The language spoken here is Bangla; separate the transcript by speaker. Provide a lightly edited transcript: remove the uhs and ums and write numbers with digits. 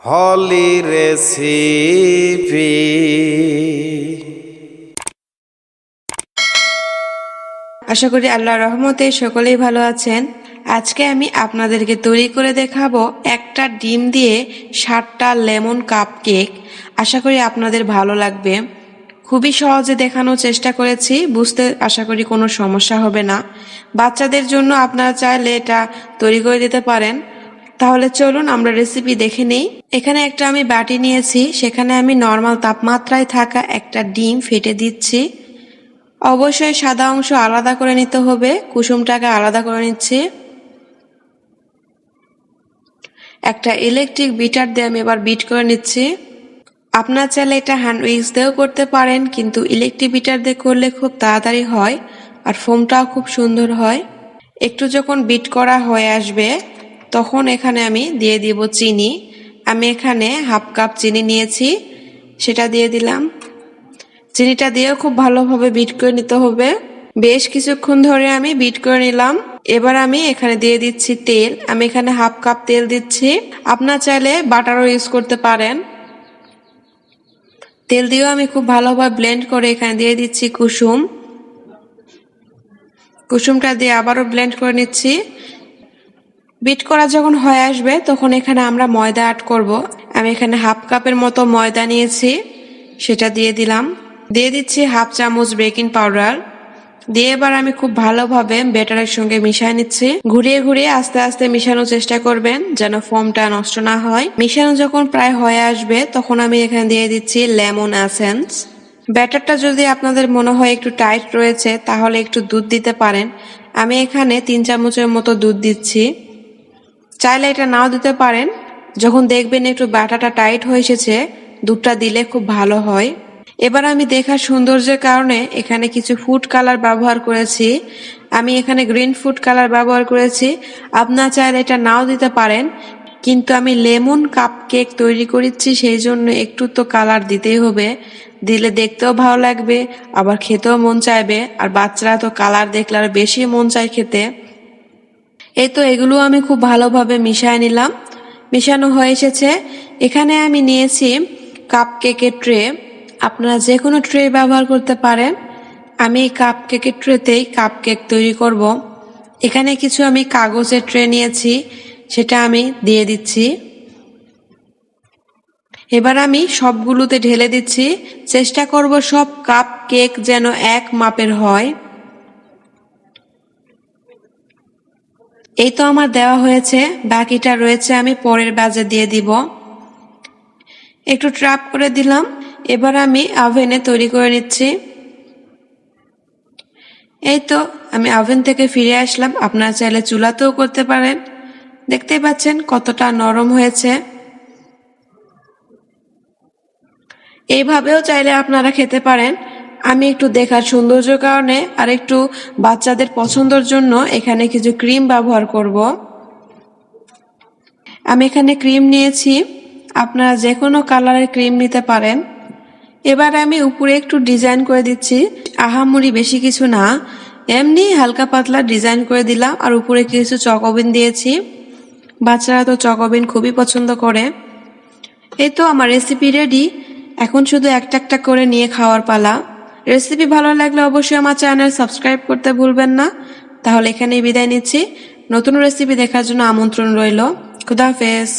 Speaker 1: হলি রেসিপি।
Speaker 2: আশা করি আল্লাহর রহমতে সকলেই ভালো আছেন। আজকে আমি আপনাদেরকে তৈরি করে দেখাবো একটা ডিম দিয়ে 7টা লেমন কাপ কেক। আশা করি আপনাদের ভালো লাগবে। খুবই সহজে দেখানোর চেষ্টা করেছি, বুঝতে আশা করি কোনো সমস্যা হবে না। বাচ্চাদের জন্য আপনারা চাইলে এটা তৈরি করে দিতে পারেন। তাহলে চলুন আমরা রেসিপি দেখে নেই। এখানে একটা আমি বাটি নিয়েছি, সেখানে আমি নর্মাল তাপমাত্রায় থাকা একটা ডিম ফেটে দিচ্ছি। অবশ্যই সাদা অংশ আলাদা করে নিতে হবে, কুসুমটাকে আলাদা করে নিচ্ছি। একটা ইলেকট্রিক বিটার দিয়ে আমি এবার বিট করে নিচ্ছি। আপনার চাইলে এটা হ্যান্ড উইক্স দিয়েও করতে পারেন, কিন্তু ইলেকট্রিক বিটার দিয়ে করলে খুব তাড়াতাড়ি হয় আর ফোমটাও খুব সুন্দর হয়। একটু যখন বিট করা হয়ে আসবে তখন এখানে আমি দিয়ে দিব চিনি। আমি এখানে 1/2 কাপ চিনি নিয়েছি, সেটা দিয়ে দিলাম। চিনিটা দিয়েও খুব ভালোভাবে বিট করে নিতে হবে। বেশ কিছুক্ষণ ধরে আমি বিট করে নিলাম। এবার আমি এখানে দিয়ে দিচ্ছি তেল। আমি এখানে 1/2 কাপ তেল দিচ্ছি। আপনার চাইলে বাটারও ইউজ করতে পারেন। তেল দিয়েও আমি খুব ভালোভাবে ব্লেন্ড করে এখানে দিয়ে দিচ্ছি কুসুম। কুসুমটা দিয়ে আবারও ব্লেন্ড করে নিচ্ছি। বিট করা যখন হয়ে আসবে তখন এখানে আমরা ময়দা অ্যাড করব। আমি এখানে 1/2 কাপের মতো ময়দা নিয়েছি, সেটা দিয়ে দিলাম। দিয়ে দিচ্ছি 1/2 চামচ বেকিং পাউডার। দিয়ে এবার আমি খুব ভালোভাবে ব্যাটারের সঙ্গে মিশিয়ে নিচ্ছি। ঘুরিয়ে ঘুরিয়ে আস্তে আস্তে মিশানোর চেষ্টা করবেন যেন ফোমটা নষ্ট না হয়। মিশানো যখন প্রায় হয়ে আসবে তখন আমি এখানে দিয়ে দিচ্ছি লেমন এসেন্স। ব্যাটারটা যদি আপনাদের মনে হয় একটু টাইট রয়েছে তাহলে একটু দুধ দিতে পারেন। আমি এখানে 3 চামচের মতো দুধ দিচ্ছি। চাইলে এটা নাও দিতে পারেন। যখন দেখবেন একটু ব্যাটারটা টাইট হয়ে এসেছে, দুধটা দিলে খুব ভালো হয়। এবার আমি দেখার সৌন্দর্যের কারণে এখানে কিছু ফুড কালার ব্যবহার করেছি। আমি এখানে গ্রিন ফুড কালার ব্যবহার করেছি। আপনারা চাইলে এটা নাও দিতে পারেন, কিন্তু আমি লেমন কাপ কেক তৈরি করেছি, সেই জন্য একটু তো কালার দিতেই হবে। দিলে দেখতেও ভালো লাগবে, আবার খেতেও মন চাইবে। আর বাচ্চারা তো কালার দেখলে আরো বেশি মন চায় খেতে। এই তো এগুলো আমি খুব ভালোভাবে মিশিয়ে নিলাম। মিশানো হয়ে এসেছে। এখানে আমি নিয়েছি কাপ কেকের ট্রে। আপনারা যে কোনো ট্রে ব্যবহার করতে পারেন। আমি এই কাপ কেকের ট্রেতেই কাপ কেক তৈরি করব। এখানে কিছু আমি কাগজের ট্রে নিয়েছি, সেটা আমি দিয়ে দিচ্ছি। এবার আমি সবগুলোতে ঢেলে দিচ্ছি। চেষ্টা করব সব কাপ কেক যেন এক মাপের হয়। এই তো আমার দেওয়া হয়েছে, বাকিটা রয়েছে আমি পরের ব্যাচে দিয়ে দিব। একটু ট্র্যাপ করে দিলাম। এবার আমি ওভেনে তৈরি করে নিচ্ছি। এই তো আমি ওভেন থেকে ফিরে আসলাম। আপনারা চাইলে চুলাতেও করতে পারেন। দেখতেই পাচ্ছেন কতটা নরম হয়েছে। এইভাবেও চাইলে আপনারা খেতে পারেন। আমি একটু দেখার সৌন্দর্যের কারণে আর একটু বাচ্চাদের পছন্দের জন্য এখানে কিছু ক্রিম ব্যবহার করব। আমি এখানে ক্রিম নিয়েছি, আপনারা যে কোনো কালারের ক্রিম নিতে পারেন। এবার আমি উপরে একটু ডিজাইন করে দিচ্ছি। আহামরি বেশি কিছু না, এমনি হালকা পাতলা ডিজাইন করে দিলাম। আর উপরে কিছু চকোবিন দিয়েছি। বাচ্চারা তো চকোবিন খুবই পছন্দ করে। এই তো আমার রেসিপি রেডি। এখন শুধু একটা একটা করে নিয়ে খাওয়ার পালা। রেসিপি ভালো লাগলে অবশ্যই আমার চ্যানেল সাবস্ক্রাইব করতে ভুলবেন না। তাহলে এখানেই বিদায় নিচ্ছি। নতুন রেসিপি দেখার জন্য আমন্ত্রণ রইল। খুদা হাফেজ।